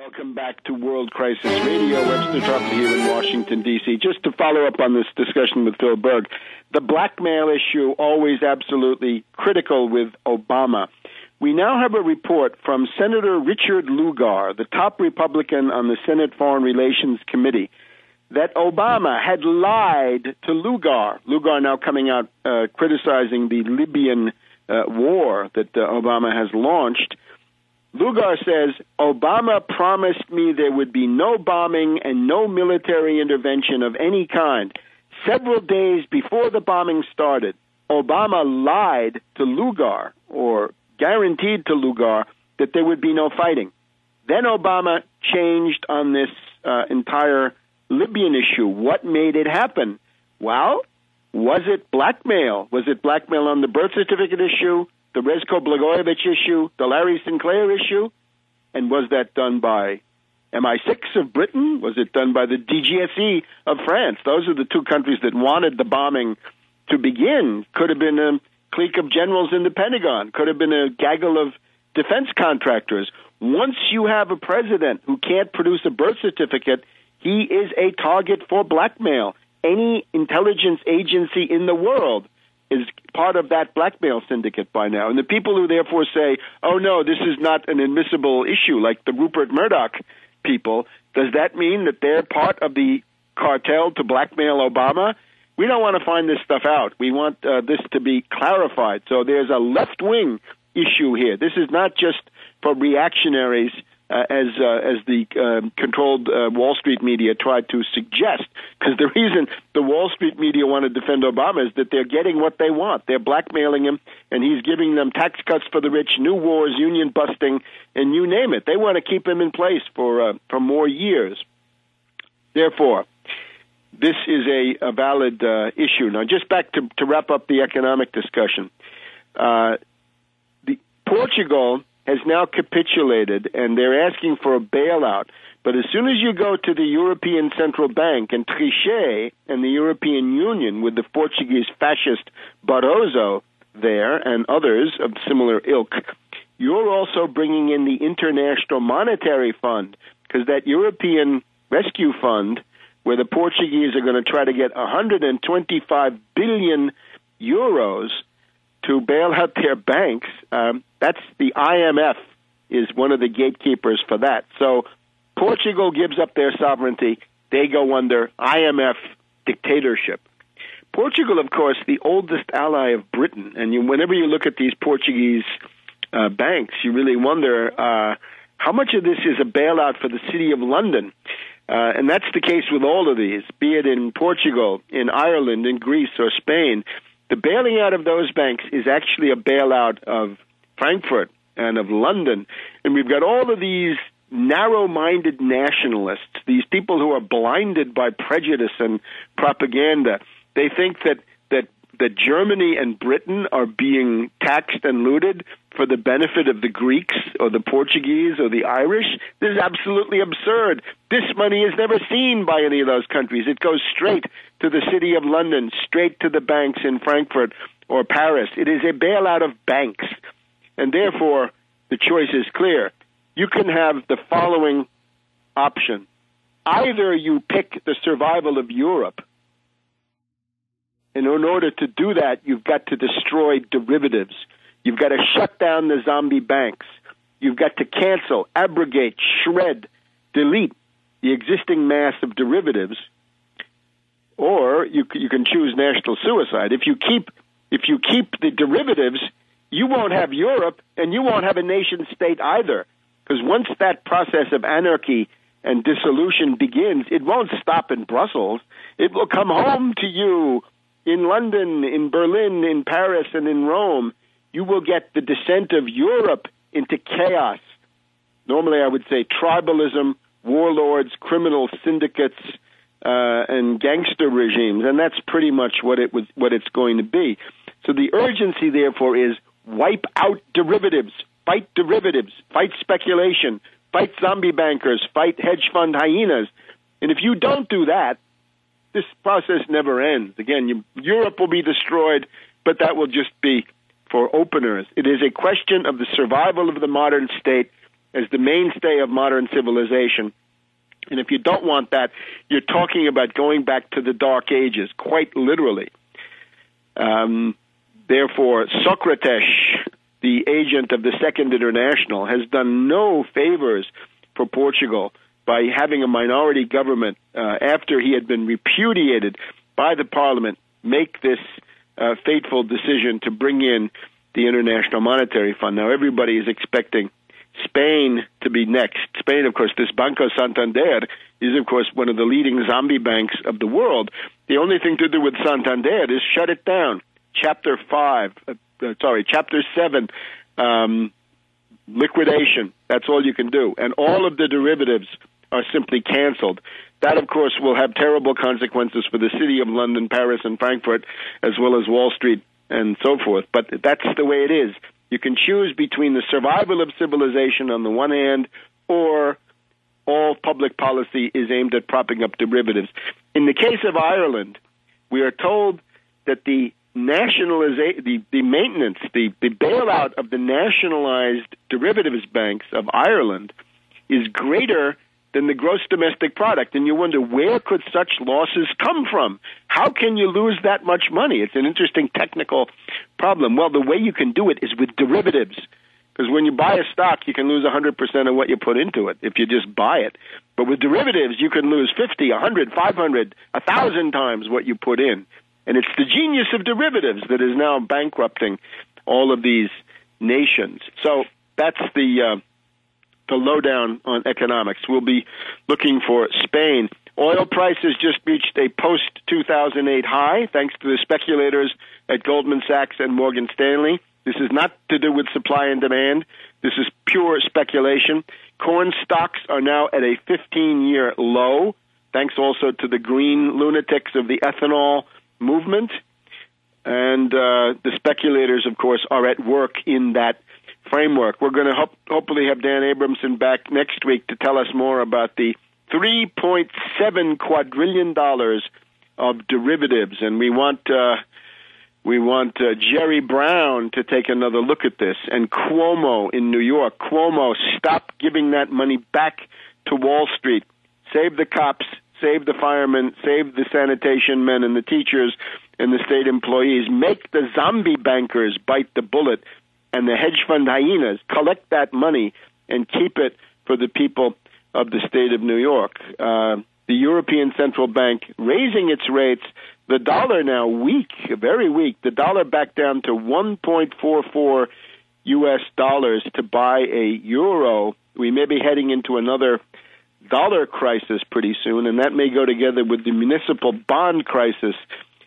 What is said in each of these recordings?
Welcome back to World Crisis Radio. Webster, Tarpley here in Washington, D.C. Just to follow up on this discussion with Phil Berg, the blackmail issue always absolutely critical with Obama. We now have a report from Senator Richard Lugar, the top Republican on the Senate Foreign Relations Committee, that Obama had lied to Lugar. Lugar now coming out criticizing the Libyan war that Obama has launched. Lugar says, Obama promised me there would be no bombing and no military intervention of any kind. Several days before the bombing started, Obama lied to Lugar, or guaranteed to Lugar, that there would be no fighting. Then Obama changed on this entire Libyan issue. What made it happen? Well, was it blackmail? Was it blackmail on the birth certificate issue, the Rezko Blagojevich issue, the Larry Sinclair issue? And was that done by MI6 of Britain? Was it done by the DGSE of France? Those are the two countries that wanted the bombing to begin. Could have been a clique of generals in the Pentagon. Could have been a gaggle of defense contractors. Once you have a president who can't produce a birth certificate, he is a target for blackmail. Any intelligence agency in the world is part of that blackmail syndicate by now. And the people who therefore say, oh, no, this is not an admissible issue, like the Rupert Murdoch people, does that mean that they're part of the cartel to blackmail Obama? We don't want to find this stuff out. We want this to be clarified. So there's a left-wing issue here. This is not just for reactionaries, as the controlled Wall Street media tried to suggest, because the reason the Wall Street media want to defend Obama is that they're getting what they want. They're blackmailing him, and he's giving them tax cuts for the rich, new wars, union busting, and you name it. They want to keep him in place for more years. Therefore, this is a valid issue. Now, just back to wrap up the economic discussion. Portugal has now capitulated, and they're asking for a bailout. But as soon as you go to the European Central Bank and Trichet and the European Union with the Portuguese fascist Barroso there and others of similar ilk, you're also bringing in the International Monetary Fund, because that European Rescue Fund, where the Portuguese are going to try to get 125 billion euros to bail out their banks, that's the IMF is one of the gatekeepers for that. So Portugal gives up their sovereignty. They go under IMF dictatorship. Portugal, of course, the oldest ally of Britain. And whenever you look at these Portuguese banks, you really wonder how much of this is a bailout for the City of London. And that's the case with all of these, be it in Portugal, in Ireland, in Greece, or Spain. The bailing out of those banks is actually a bailout of Frankfurt and of London. And we've got all of these narrow-minded nationalists, these people who are blinded by prejudice and propaganda. They think that Germany and Britain are being taxed and looted for the benefit of the Greeks or the Portuguese or the Irish. This is absolutely absurd. This money is never seen by any of those countries. It goes straight to the City of London, straight to the banks in Frankfurt or Paris. It is a bailout of banks. And therefore, the choice is clear. You can have the following option. Either you pick the survival of Europe, and in order to do that, you've got to destroy derivatives. You've got to shut down the zombie banks. You've got to cancel, abrogate, shred, delete the existing mass of derivatives. Or you can choose national suicide. If you keep the derivatives, you won't have Europe, and you won't have a nation state either. Because once that process of anarchy and dissolution begins, it won't stop in Brussels. It will come home to you in London, in Berlin, in Paris, and in Rome. You will get the descent of Europe into chaos. Normally, I would say tribalism, warlords, criminal syndicates, and gangster regimes, and that's pretty much what it's going to be. So the urgency, therefore, is wipe out derivatives, fight speculation, fight zombie bankers, fight hedge fund hyenas. And if you don't do that, this process never ends. Again, Europe will be destroyed, but that will just be for openers. It is a question of the survival of the modern state as the mainstay of modern civilization. And if you don't want that, you're talking about going back to the Dark Ages, quite literally. Therefore, Socrates, the agent of the Second International, has done no favors for Portugal by having a minority government, after he had been repudiated by the parliament, make this fateful decision to bring in the International Monetary Fund. Now, everybody is expecting Spain to be next. Spain, of course, this Banco Santander is, of course, one of the leading zombie banks of the world. The only thing to do with Santander is shut it down. Chapter 7, liquidation. That's all you can do. And all of the derivatives are simply canceled. That, of course, will have terrible consequences for the city of London, Paris, and Frankfurt, as well as Wall Street and so forth. But that's the way it is. You can choose between the survival of civilization on the one hand, or all public policy is aimed at propping up derivatives. In the case of Ireland, we are told that the maintenance, the bailout of the nationalized derivatives banks of Ireland is greater than the gross domestic product. And you wonder, where could such losses come from? How can you lose that much money? It's an interesting technical problem. Well, the way you can do it is with derivatives. Because when you buy a stock, you can lose 100% of what you put into it if you just buy it. But with derivatives, you can lose 50, 100, 500, 1,000 times what you put in. And it's the genius of derivatives that is now bankrupting all of these nations. So that's the lowdown on economics. We'll be looking for Spain. Oil prices just reached a post-2008 high, thanks to the speculators at Goldman Sachs and Morgan Stanley. This is not to do with supply and demand. This is pure speculation. Corn stocks are now at a 15-year low, thanks also to the green lunatics of the ethanol movement. And the speculators, of course, are at work in that framework. We're going to hopefully have Dan Abramson back next week to tell us more about the $3.7 quadrillion of derivatives, and we want Jerry Brown to take another look at this, and Cuomo in New York. Cuomo, stop giving that money back to Wall Street. Save the cops, save the firemen, save the sanitation men and the teachers and the state employees. Make the zombie bankers bite the bullet, and the hedge fund hyenas collect that money and keep it for the people of the state of New York. The European Central Bank raising its rates. The dollar now weak, very weak. The dollar back down to $1.44 US to buy a euro. We may be heading into another dollar crisis pretty soon, and that may go together with the municipal bond crisis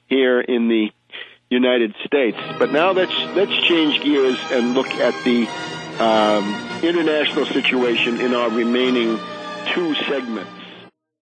here in the United States. But now let's change gears and look at the international situation in our remaining two segments.